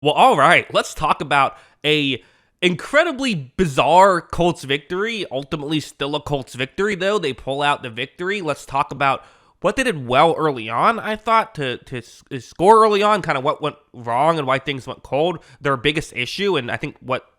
Well, all right, let's talk about a incredibly bizarre Colts victory. Ultimately, still a Colts victory, though. They pull out the victory. Let's talk about what they did well early on, I thought, to score early on, kind of what went wrong and why things went cold. Their biggest issue, and I think what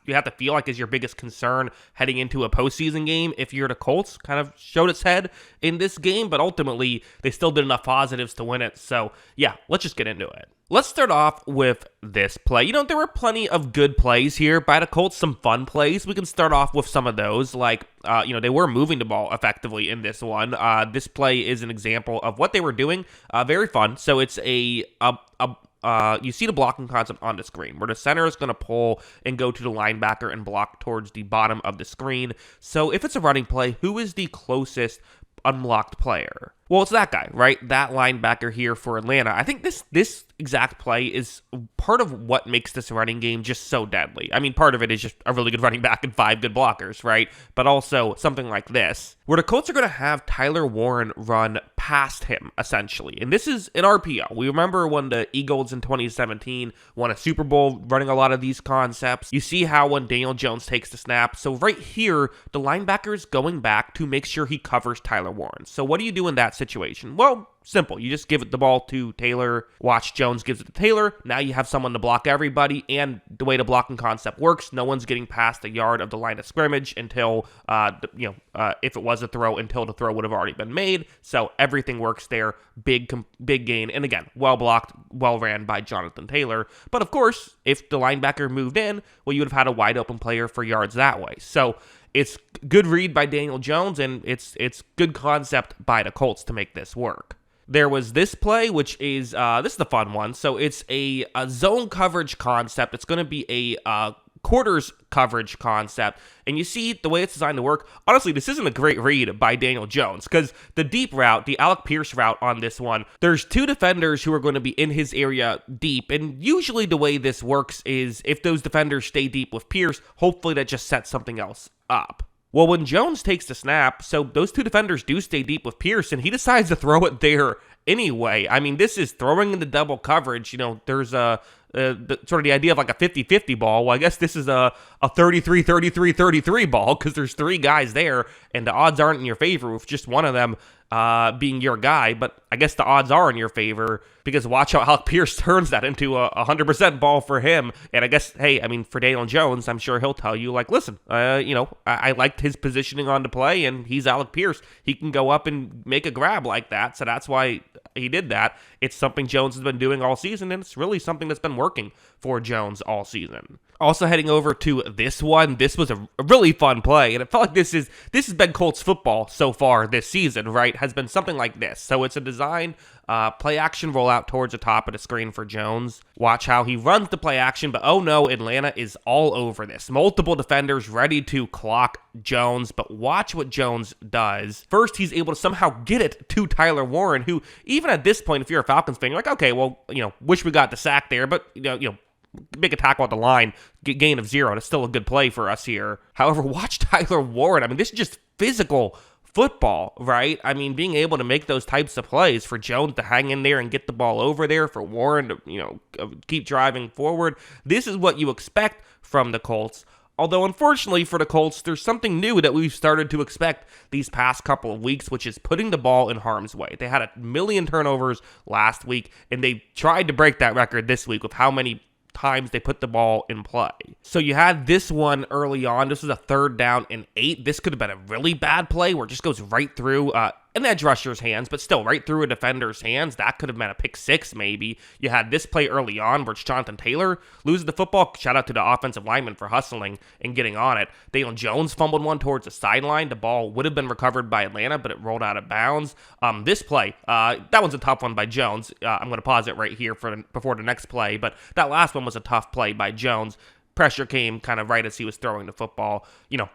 you have to feel like is your biggest concern heading into a postseason game, if you're the Colts, kind of showed its head in this game, but ultimately, they still did enough positives to win it. So, yeah, let's just get into it. Let's start off with this play. There were plenty of good plays here by the Colts, some fun plays. We can start off with some of those, like, they were moving the ball effectively in this one. This play is an example of what they were doing. Very fun. So it's you see the blocking concept on the screen, where the center is going to pull and go to the linebacker and block towards the bottom of the screen. So if it's a running play, who is the closest unblocked player? Well, it's that guy, right? That linebacker here for Atlanta. I think this exact play is part of what makes this running game just so deadly. I mean, part of it is just a really good running back and 5 good blockers, right? But also something like this, where the Colts are going to have Tyler Warren run past him, essentially. And this is an RPO. We remember when the Eagles in 2017 won a Super Bowl running a lot of these concepts. You see how when Daniel Jones takes the snap. So right here, the linebacker is going back to make sure he covers Tyler Warren. So what do you do in that situation? Well, simple. You just give it the ball to Taylor. Watch Jones gives it to Taylor. Now you have someone to block everybody. And the way the blocking concept works, no one's getting past a yard of the line of scrimmage until, if it was a throw, until the throw would have already been made. So everything works there. Big gain. And again, well blocked, well ran by Jonathan Taylor. But of course, if the linebacker moved in, well, you would have had a wide open player for yards that way. So it's good read by Daniel Jones, and it's good concept by the Colts to make this work. There was this play, which is, this is the fun one. So it's a zone coverage concept. It's going to be a quarters coverage concept. And you see the way it's designed to work. Honestly, this isn't a great read by Daniel Jones, because the deep route, the Alec Pierce route on this one, there's 2 defenders who are going to be in his area deep. And usually the way this works is if those defenders stay deep with Pierce, hopefully that just sets something else up. Well, when Jones takes the snap, so those 2 defenders do stay deep with Pierce, and he decides to throw it there anyway. I mean, this is throwing into double coverage. There's sort of the idea of like a 50-50 ball. Well, I guess this is a 33-33-33 ball, because there's 3 guys there, and the odds aren't in your favor with just one of them being your guy. But I guess the odds are in your favor, because watch how Alec Pierce turns that into a 100% ball for him. And I guess, hey, I mean, for Daniel Jones, I'm sure he'll tell you, like, listen, I liked his positioning on the play, and he's Alec Pierce. He can go up and make a grab like that, so that's why he did that. It's something Jones has been doing all season, and it's really something that's been working for Jones all season. Also heading over to this one, this was a really fun play, and it felt like this has been Colts football so far this season, right? Has been something like this. So it's a design play action rollout towards the top of the screen for Jones. Watch how he runs the play action, but oh no, Atlanta is all over this. Multiple defenders ready to clock Jones, but watch what Jones does. First, he's able to somehow get it to Tyler Warren, who even at this point, if you're a Falcons fan, you're like, okay, well, wish we got the sack there, but make a tackle at the line, gain of 0. That's still a good play for us here. However, watch Tyler Warren. I mean, this is just physical football, right? I mean, being able to make those types of plays, for Jones to hang in there and get the ball over there, for Warren to, keep driving forward. This is what you expect from the Colts. Although, unfortunately for the Colts, there's something new that we've started to expect these past couple of weeks, which is putting the ball in harm's way. They had 1 million turnovers last week, and they tried to break that record this week with how many times they put the ball in play. So you had this one early on. This was a 3rd down and 8. This could have been a really bad play where it just goes right through an edge rusher's hands, but still right through a defender's hands. That could have been a pick 6 maybe. You had this play early on where it's Jonathan Taylor loses the football. Shout out to the offensive lineman for hustling and getting on it. Daniel Jones fumbled one towards the sideline. The ball would have been recovered by Atlanta, but it rolled out of bounds. This play, that one's a tough one by Jones. I'm going to pause it right here before the next play, but that last one was a tough play by Jones. Pressure came kind of right as he was throwing the football.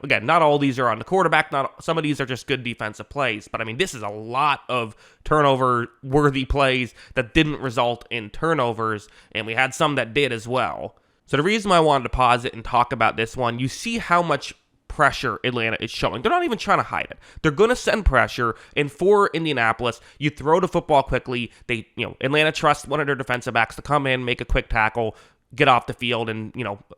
Again, not all these are on the quarterback. Some of these are just good defensive plays. But, I mean, this is a lot of turnover-worthy plays that didn't result in turnovers, and we had some that did as well. So the reason why I wanted to pause it and talk about this one, you see how much pressure Atlanta is showing. They're not even trying to hide it. They're going to send pressure, and for Indianapolis, you throw the football quickly. Atlanta trusts one of their defensive backs to come in, make a quick tackle, get off the field and,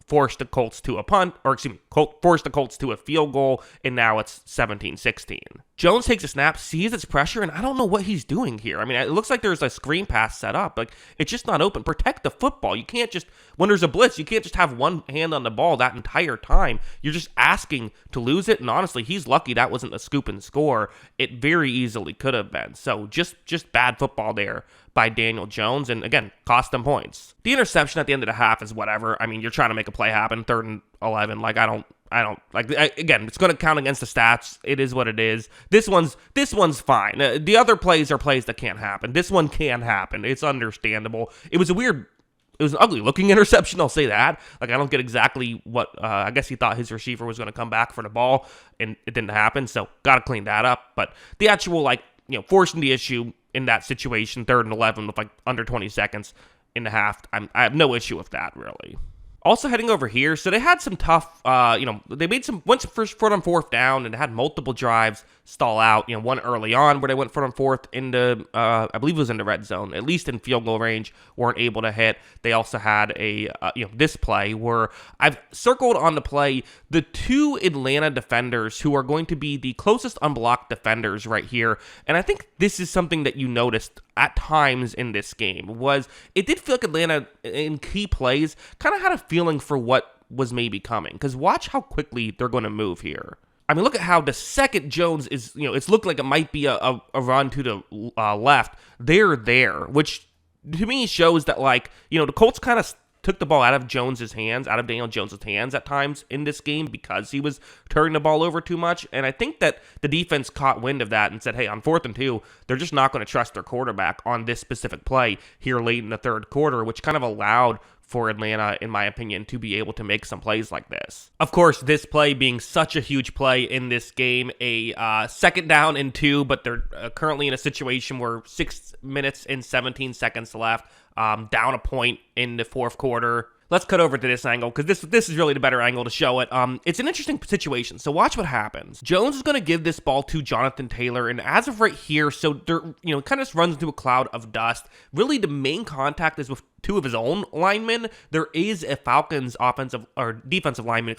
force the Colts to a punt, or excuse me, force the Colts to a field goal, and now it's 17-16. Jones takes a snap, sees its pressure, and I don't know what he's doing here. I mean, it looks like there's a screen pass set up. Like, it's just not open. Protect the football. You can't just, when there's a blitz, you can't just have one hand on the ball that entire time. You're just asking to lose it, and honestly, he's lucky that wasn't a scoop and score. It very easily could have been. So just bad football there by Daniel Jones, and again, cost them points. The interception at the end of the half is whatever. I mean, you're trying to make a play happen, 3rd and 11. Like, I don't like. Again, it's going to count against the stats. It is what it is. This one's fine. The other plays are plays that can't happen. This one can happen. It's understandable. It was an ugly looking interception, I'll say that. Like, I don't get exactly what, I guess he thought his receiver was going to come back for the ball, and it didn't happen, so got to clean that up. But the actual, forcing the issue in that situation, 3rd and 11 with, under 20 seconds in the half, I have no issue with that, really. Also heading over here, so they had some tough, they went first foot on 4th down and had multiple drives stall out. One early on where they went foot on 4th into, I believe it was in the red zone, at least in field goal range, weren't able to hit. They also had this play where I've circled on the play the 2 Atlanta defenders who are going to be the closest unblocked defenders right here. And I think this is something that you noticed at times in this game, was it did feel like Atlanta in key plays kind of had a feeling for what was maybe coming, because watch how quickly they're going to move here. I mean, look at how the second Jones is, it's looked like it might be a run to the left. They're there, which to me shows that, the Colts kind of took the ball out of Daniel Jones's hands at times in this game because he was turning the ball over too much. And I think that the defense caught wind of that and said, hey, on 4th and 2, they're just not going to trust their quarterback on this specific play here late in the 3rd quarter, which kind of allowed for Atlanta, in my opinion, to be able to make some plays like this. Of course, this play being such a huge play in this game, a 2nd down and 2, but they're currently in a situation where 6 minutes and 17 seconds left, down a point in the 4th quarter. Let's cut over to this angle, because this is really the better angle to show it. It's an interesting situation, so watch what happens. Jones is going to give this ball to Jonathan Taylor, and as of right here, so there, kind of runs into a cloud of dust. Really, the main contact is with 2 of his own linemen. There is a Falcons defensive lineman,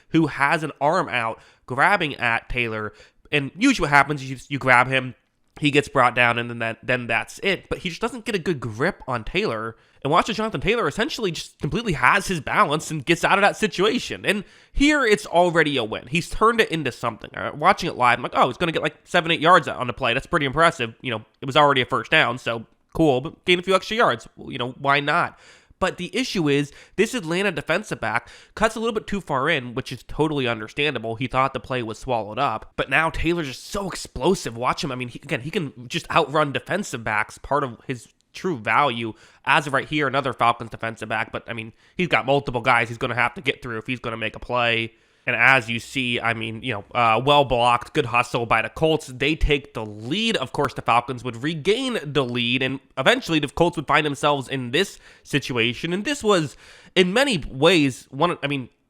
who has an arm out grabbing at Taylor, and usually what happens is you grab him, he gets brought down, and then that's it. But he just doesn't get a good grip on Taylor. And watch as Jonathan Taylor essentially just completely has his balance and gets out of that situation. And here it's already a win. He's turned it into something. Watching it live, I'm like, oh, he's going to get 7-8 yards on the play. That's pretty impressive. It was already a 1st down, so cool. But gain a few extra yards. Why not? But the issue is, this Atlanta defensive back cuts a little bit too far in, which is totally understandable. He thought the play was swallowed up. But now Taylor's just so explosive. Watch him. I mean, he can just outrun defensive backs, part of his true value. As of right here, another Falcons defensive back. But, I mean, he's got multiple guys he's going to have to get through if he's going to make a play. And as you see, I mean, well blocked, good hustle by the Colts. They take the lead. Of course, the Falcons would regain the lead, and eventually the Colts would find themselves in this situation. And this was, in many ways,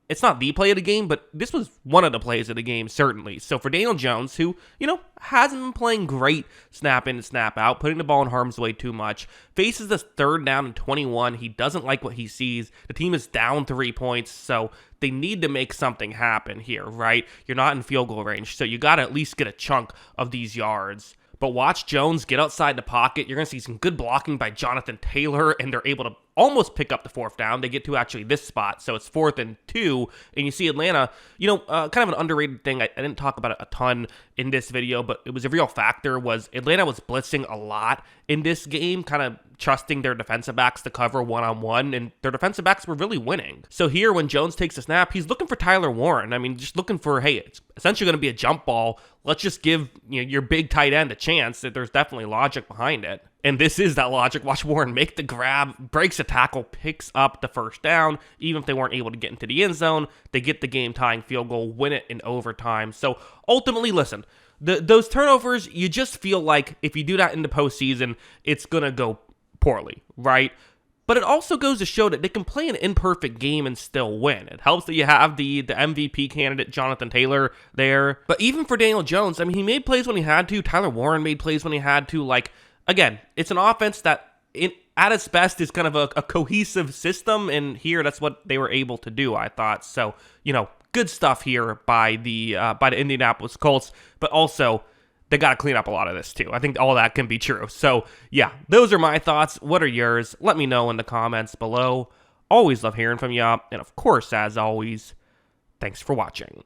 it's not the play of the game, but this was one of the plays of the game, certainly. So for Daniel Jones, who, hasn't been playing great snap in and snap out, putting the ball in harm's way too much, faces this 3rd down and 21. He doesn't like what he sees. The team is down 3 points, so they need to make something happen here, right? You're not in field goal range, so you got to at least get a chunk of these yards. But watch Jones get outside the pocket. You're going to see some good blocking by Jonathan Taylor, and they're able to almost pick up the 4th down. They get to actually this spot, so it's 4th and 2, and you see Atlanta, kind of an underrated thing. I didn't talk about it a ton in this video, but it was a real factor, was Atlanta was blitzing a lot in this game, kind of trusting their defensive backs to cover one-on-one, and their defensive backs were really winning. So here, when Jones takes a snap, he's looking for Tyler Warren. I mean, just looking for, hey, it's essentially going to be a jump ball. Let's just give your big tight end a chance. That there's definitely logic behind it. And this is that logic. Watch Warren make the grab, breaks a tackle, picks up the 1st down. Even if they weren't able to get into the end zone, they get the game-tying field goal, win it in overtime. So ultimately, listen, those turnovers, you just feel like if you do that in the postseason, it's going to go poorly, right? But it also goes to show that they can play an imperfect game and still win. It helps that you have the MVP candidate, Jonathan Taylor, there. But even for Daniel Jones, I mean, he made plays when he had to. Tyler Warren made plays when he had to. Again, it's an offense that at its best is kind of a cohesive system, and here that's what they were able to do, I thought. So, good stuff here by the Indianapolis Colts, but also they got to clean up a lot of this too. I think all that can be true. So, yeah, those are my thoughts. What are yours? Let me know in the comments below. Always love hearing from you, and of course, as always, thanks for watching.